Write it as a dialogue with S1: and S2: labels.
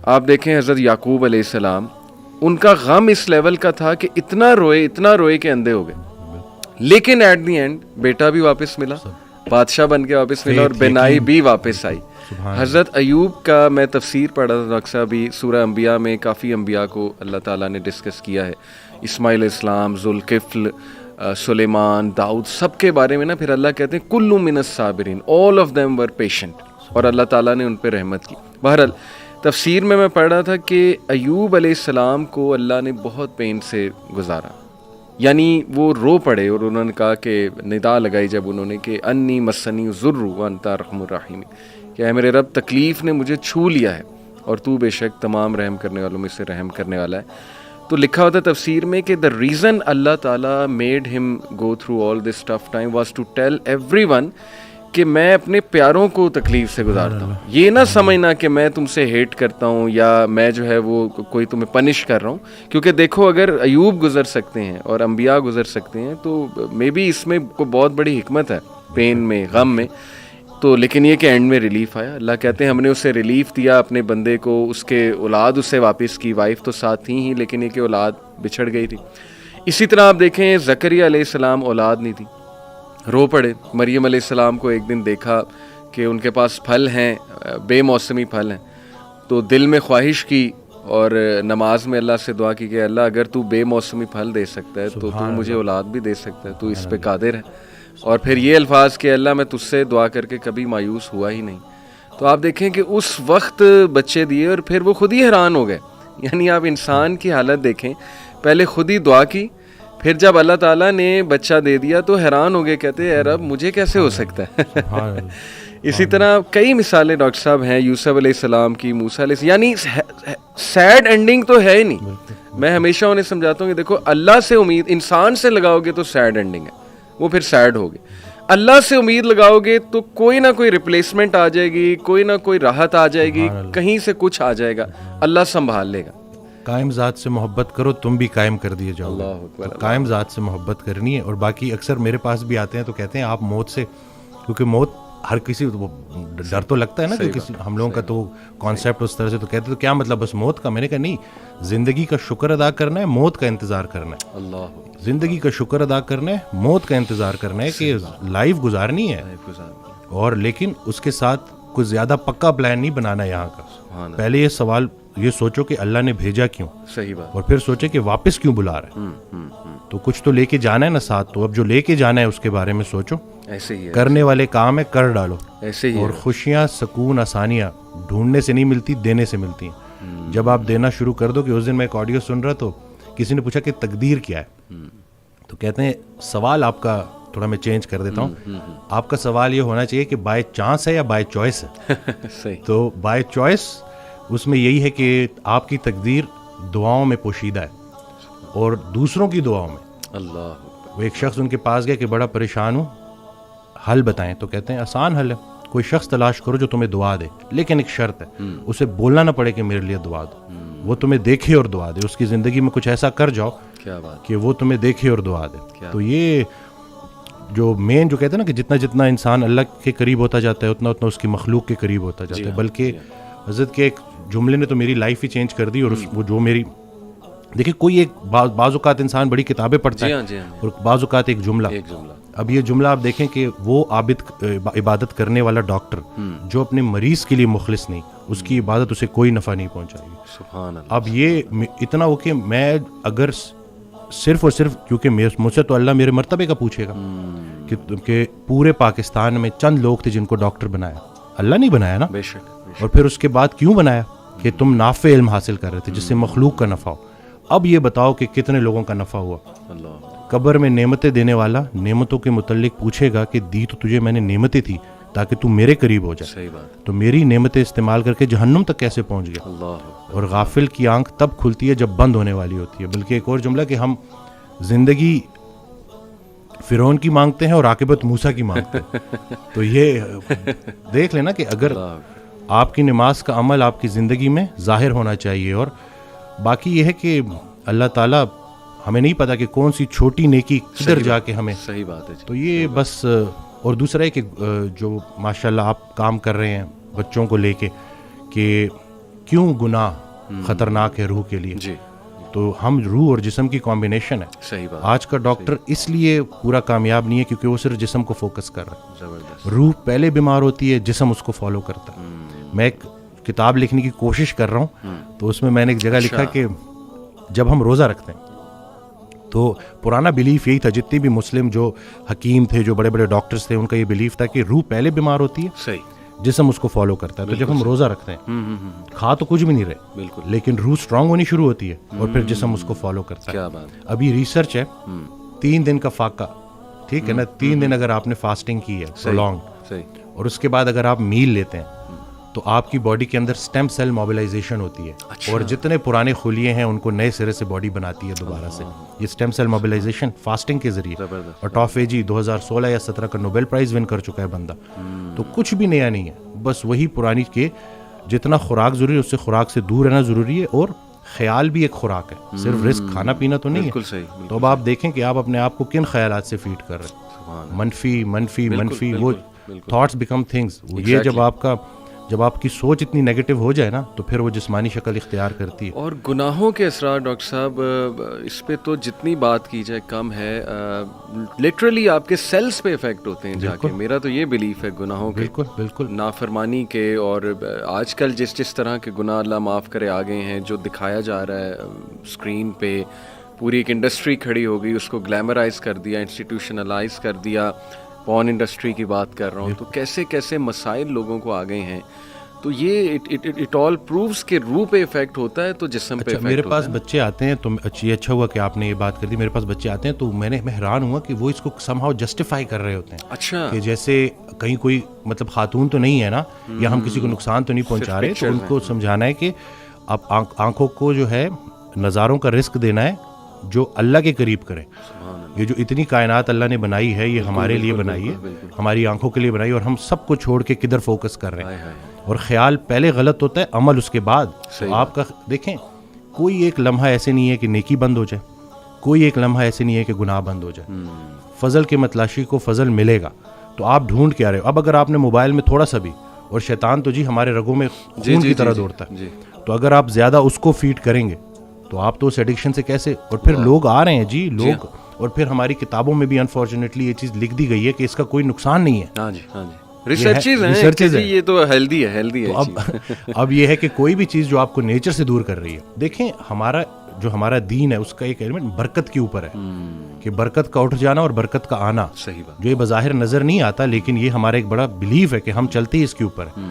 S1: آپ دیکھیں حضرت یعقوب علیہ السلام، ان کا غم اس لیول کا تھا کہ اتنا روئے کہ اندھے ہو گئے، لیکن ایٹ دی اینڈ بیٹا بھی واپس ملا، بادشاہ بن کے واپس ملا، اور بینائی بھی واپس آئی. حضرت ایوب کا میں تفسیر پڑھا تھا ڈاکٹر صاحب، بھی سورہ انبیاء میں کافی انبیاء کو اللہ تعالیٰ نے ڈسکس کیا ہے، اسماعیل علیہ السلام، ذوالکفل، سلیمان، داؤد، سب کے بارے میں نا پھر اللہ کہتے ہیں کل من الصابرین، all of them were patient, اور اللہ تعالیٰ نے ان پہ رحمت کی. بہرحال تفسیر میں پڑھ رہا تھا کہ ایوب علیہ السلام کو اللہ نے بہت پین سے گزارا، یعنی وہ رو پڑے، اور انہوں نے کہا کہ ندا لگائی جب انہوں نے کہ انی مسنی الضر وانت ارحم الراحمین، کہ اے میرے رب تکلیف نے مجھے چھو لیا ہے اور تو بے شک تمام رحم کرنے والوں میں سے رحم کرنے والا ہے. تو لکھا ہوتا ہے تفسیر میں کہ دا ریزن اللہ تعالیٰ میڈ ہم go through all this tough time was to tell everyone کہ میں اپنے پیاروں کو تکلیف سے گزارتا ہوں. یہ نہ سمجھنا کہ میں تم سے ہیٹ کرتا ہوں یا میں جو ہے وہ کوئی تمہیں پنش کر رہا ہوں، کیونکہ دیکھو اگر ایوب گزر سکتے ہیں اور انبیاء گزر سکتے ہیں تو مے بی اس میں کوئی بہت بڑی حکمت ہے، پین میں، غم میں. تو لیکن یہ کہ اینڈ میں ریلیف آیا. اللہ کہتے ہیں ہم نے اسے ریلیف دیا اپنے بندے کو، اس کے اولاد اسے واپس کی، وائف تو ساتھ تھی ہی لیکن یہ کہ اولاد بچھڑ گئی تھی. اسی طرح آپ دیکھیں زکریا علیہ السلام اولاد نہیں تھی، رو پڑے. مریم علیہ السلام کو ایک دن دیکھا کہ ان کے پاس پھل ہیں، بے موسمی پھل ہیں، تو دل میں خواہش کی اور نماز میں اللہ سے دعا کی کہ اللہ اگر تو بے موسمی پھل دے سکتا ہے تو تو مجھے اولاد بھی دے سکتا ہے، تو اس پہ قادر ہے. اور پھر یہ الفاظ کہ اللہ میں تجھ سے دعا کر کے کبھی مایوس ہوا ہی نہیں. تو آپ دیکھیں کہ اس وقت بچے دیے اور پھر وہ خود ہی حیران ہو گئے. یعنی آپ انسان کی حالت دیکھیں، پہلے خود ہی دعا کی، پھر جب اللہ تعالیٰ نے بچہ دے دیا تو حیران ہو گئے، کہتے اے رب مجھے کیسے ہو سکتا ہے. اسی طرح کئی مثالیں ڈاکٹر صاحب ہیں، یوسف علیہ السلام کی، موسیٰ علیہ السلام، یعنی سیڈ اینڈنگ تو ہے ہی نہیں. میں ہمیشہ انہیں سمجھاتا ہوں کہ دیکھو اللہ سے امید انسان سے لگاؤ گے تو سیڈ اینڈنگ ہے، وہ پھر سیڈ ہوگی. اللہ سے امید لگاؤ گے تو کوئی نہ کوئی ریپلیسمنٹ آ جائے گی، کوئی نہ کوئی راحت آ جائے گی، کہیں سے کچھ آ جائے گا، اللہ سنبھال لے گا.
S2: قائم ذات سے محبت کرو تم بھی قائم کر دیے جاؤ. قائم ذات سے محبت کرنی ہے. اور باقی اکثر میرے پاس بھی آتے ہیں تو کہتے ہیں آپ موت سے، کیونکہ موت ہر کسی ڈر تو لگتا ہے نا، کہ کسی ہم لوگوں کا تو کانسیپٹ اس طرح سے، تو کہتے تو کیا مطلب بس موت کا. میں نے کہا نہیں، زندگی کا شکر ادا کرنا ہے، موت کا انتظار کرنا ہے. اللہ زندگی کا شکر ادا کرنا ہے، موت کا انتظار کرنا ہے، کہ لائف گزارنی ہے. اور لیکن اس کے ساتھ کوئی زیادہ پکا پلان نہیں بنانا یہاں کا. پہلے یہ سوال یہ سوچو کہ اللہ نے بھیجا کیوں، صحیح بات، اور پھر سوچے کہ واپس کیوں بلا رہا ہے. تو کچھ تو لے کے جانا ہے نا ساتھ، تو اب جو لے کے جانا ہے اس کے بارے میں سوچو. ایسے ہی کرنے والے کام ہے کر ڈالو. ایسے ہی. اور خوشیاں، سکون، آسانیاں ڈھونڈنے سے نہیں ملتی، دینے سے ملتی ہیں. جب آپ دینا شروع کر دو. کہ اس دن میں ایک آڈیو سن رہا تو کسی نے پوچھا کہ تقدیر کیا ہے، تو کہتے ہیں سوال آپ کا تھوڑا میں چینج کر دیتا ہوں، آپ کا سوال یہ ہونا چاہیے کہ بائی چانس ہے یا بائی چوائس ہے. تو بائی چوائس اس میں یہی ہے کہ آپ کی تقدیر دعاؤں میں پوشیدہ ہے اور دوسروں کی دعاؤں میں. اللہ. وہ ایک شخص ان کے پاس گیا کہ بڑا پریشان ہوں، حل بتائیں. تو کہتے ہیں آسان حل ہے، کوئی شخص تلاش کرو جو تمہیں دعا دے، لیکن ایک شرط ہے، اسے بولنا نہ پڑے کہ میرے لیے دعا دو. وہ تمہیں دیکھے اور دعا دے. اس کی زندگی میں کچھ ایسا کر جاؤ کہ وہ تمہیں دیکھے اور دعا دے. تو یہ جو مین جو کہتے ہیں نا کہ جتنا جتنا انسان اللہ کے قریب ہوتا جاتا ہے اتنا اتنا اس کی مخلوق کے قریب ہوتا جاتا ہے. بلکہ حضرت کے ایک جملے نے تو میری لائف ہی چینج کر دی. اور وہ جو میری دیکھیں، کوئی ایک بعض اوقات انسان بڑی کتابیں پڑھتا ہے اور بعض اوقات ایک جملہ. اب یہ جملہ آپ دیکھیں کہ وہ عبادت کرنے والا ڈاکٹر جو اپنے مریض کے لیے مخلص نہیں، اس کی عبادت اسے کوئی نفع نہیں پہنچائے گی. سبحان اللہ. اب یہ اتنا ہو کہ میں اگر صرف اور صرف، کیونکہ مجھ سے تو اللہ میرے مرتبے کا پوچھے گا کہ پورے پاکستان میں چند لوگ تھے جن کو ڈاکٹر بنایا، اللہ نہیں بنایا نا. بے شک. اور پھر اس کے بعد کیوں بنایا؟ کہ تم نافع علم حاصل کر رہے تھے جس سے مخلوق کا نفع ہو. اب یہ بتاؤ کہ کتنے لوگوں کا نفع ہوا. قبر میں نعمتیں دینے والا نعمتوں کے متعلق پوچھے گا کہ دی تو تجھے میں نے نعمتیں تھی تاکہ تو میرے قریب ہو جائے، تو میری نعمتیں استعمال کر کے جہنم تک کیسے پہنچ گیا. اور غافل کی آنکھ تب کھلتی ہے جب بند ہونے والی ہوتی ہے. بلکہ ایک اور جملہ کہ ہم زندگی فرعون کی مانگتے ہیں اور عاقبت موسیٰ کی مانگتے ہیں. تو یہ دیکھ لینا کہ اگر آپ کی نماز کا عمل آپ کی زندگی میں ظاہر ہونا چاہیے. اور باقی یہ ہے کہ اللہ تعالیٰ ہمیں نہیں پتا کہ کون سی چھوٹی نیکی کدھر جا کے ہمیں. صحیح بات ہے. تو یہ بس. اور دوسرا ہے کہ جو ماشاءاللہ آپ کام کر رہے ہیں بچوں کو لے کے، کہ کیوں گناہ خطرناک ہے روح کے لیے.
S1: جی
S2: تو ہم روح اور جسم کی کمبینیشن ہے.
S1: صحیح بات.
S2: آج کا ڈاکٹر اس لیے پورا کامیاب نہیں ہے کیونکہ وہ صرف جسم کو فوکس کر رہا ہے.
S1: زبردست.
S2: روح پہلے بیمار ہوتی ہے, جسم اس کو فالو کرتا ہے. میں ایک کتاب لکھنے کی کوشش کر رہا ہوں, تو اس میں میں نے ایک جگہ لکھا کہ جب ہم روزہ رکھتے ہیں تو پرانا بلیف یہی تھا, جتنے بھی مسلم جو حکیم تھے, جو بڑے بڑے ڈاکٹرز تھے, ان کا یہ بلیف تھا کہ روح پہلے بیمار ہوتی ہے,
S1: صحیح,
S2: جسم اس کو فالو کرتا ہے. تو جب ہم روزہ رکھتے ہیں کھا تو کچھ بھی نہیں رہے,
S1: بالکل,
S2: لیکن روح اسٹرانگ ہونی شروع ہوتی ہے اور پھر جسم اس کو فالو کرتا ہے.
S1: کیا بات.
S2: ابھی ریسرچ ہے 3 دن کا فاقہ, ٹھیک ہے نا, 3 دن اگر آپ نے فاسٹنگ کی ہے پرولونگ,
S1: صحیح,
S2: اور اس کے بعد اگر آپ میل لیتے ہیں تو آپ کی باڈی کے اندر اسٹیم سیل موبلائزیشن ہوتی ہے, اور جتنے پرانے خلیے ہیں ان کو نئے سرے سے باڈی بناتی ہے دوبارہ سے. یہ اسٹیم سیل موبلائزیشن فاسٹنگ کے ذریعے. اور ٹافیجی 2016 یا 17 کا نوبل پرائز ون کر چکا ہے بندہ. تو کچھ بھی نیا نہیں ہے, بس وہی پرانی کے جتنا خوراک ضروری ہے اس سے خوراک سے دور رہنا ضروری ہے, اور خیال بھی ایک خوراک ہے, صرف رزق کھانا پینا تو نہیں ہے. تو اب آپ دیکھیں کہ آپ اپنے آپ کو کن خیالات سے فیڈ کر رہے ہیں. منفی منفی منفی, وہ تھاٹس بیکم تھنگس. یہ جب آپ کی سوچ اتنی نیگیٹو ہو جائے نا تو پھر وہ جسمانی شکل اختیار کرتی ہے.
S1: اور گناہوں کے اثرات ڈاکٹر صاحب, اس پہ تو جتنی بات کی جائے کم ہے. لٹرلی آپ کے سیلز پہ افیکٹ ہوتے ہیں جا کے. میرا تو یہ بلیف ہے گناہوں کے,
S2: بالکل بالکل,
S1: نافرمانی کے. اور آج کل جس طرح کے گناہ اللہ معاف کرے آ گئے ہیں, جو دکھایا جا رہا ہے اسکرین پہ, پوری ایک انڈسٹری کھڑی ہو گئی, اس کو گلیمرائز کر دیا, انسٹیٹیوشنلائز کر دیا. پورن انڈسٹری کی بات کر رہا ہوں, تو کیسے کیسے مسائل لوگوں کو آ گئے ہیں. تو یہ اٹ آل پرووز کہ روح پہ افیکٹ ہوتا ہے تو جسم پہ افیکٹ ہوتا ہے.
S2: میرے پاس بچے آتے ہیں, تو اچھا ہوا کہ آپ نے یہ بات کر دی. میرے پاس بچے آتے ہیں تو میں حیران ہوا کہ وہ اس کو سم ہاؤ جسٹیفائی کر رہے ہوتے ہیں.
S1: اچھا,
S2: کہ جیسے کہیں کوئی مطلب خاتون تو نہیں ہے نا, یا ہم کسی کو نقصان تو نہیں پہنچا رہے, تو ان کو سمجھانا ہے کہ اب آنکھوں کو جو ہے نظاروں کا رزق دینا ہے جو اللہ کے قریب کریں. یہ جو اتنی کائنات اللہ نے بنائی ہے, یہ ہمارے لیے بنائی ہے, ہماری آنکھوں کے لیے بنائی ہے, اور ہم سب کو چھوڑ کے کدھر فوکس کر رہے ہیں. اور خیال پہلے غلط ہوتا ہے, عمل اس کے بعد. تو آپ کا دیکھیں, کوئی ایک لمحہ ایسے نہیں ہے کہ نیکی بند ہو جائے, کوئی ایک لمحہ ایسے نہیں ہے کہ گناہ بند ہو جائے. فضل کے متلاشی کو فضل ملے گا, تو آپ ڈھونڈ کے آ رہے ہو. اب اگر آپ نے موبائل میں تھوڑا سا بھی, اور شیطان تو جی ہمارے رگوں میں خون کی طرح دوڑتا ہے, تو اگر آپ زیادہ اس کو فیڈ کریں گے تو آپ تو اس ایڈکشن سے کیسے. اور پھر لوگ آ رہے ہیں جی, لوگ, اور پھر ہماری کتابوں میں بھی انفارچونیٹلی یہ چیز لکھ دی گئی ہے کہ اس کا کوئی نقصان نہیں ہے.
S1: ہاں جی, ہاں جی, ریسرچز ہیں, یہ تو ہیلدی ہے.
S2: اب یہ ہے کہ کوئی بھی چیز جو آپ کو نیچر سے دور کر رہی ہے. دیکھیں ہمارا دین ہے, اس کا ایک ایلیمنٹ برکت کے اوپر ہے, کہ برکت کا اٹھ جانا اور برکت کا آنا.
S1: صحیح بات.
S2: جو یہ بظاہر نظر نہیں آتا, لیکن یہ ہمارا ایک بڑا بلیف ہے کہ ہم چلتے ہی اس کے اوپر ہے.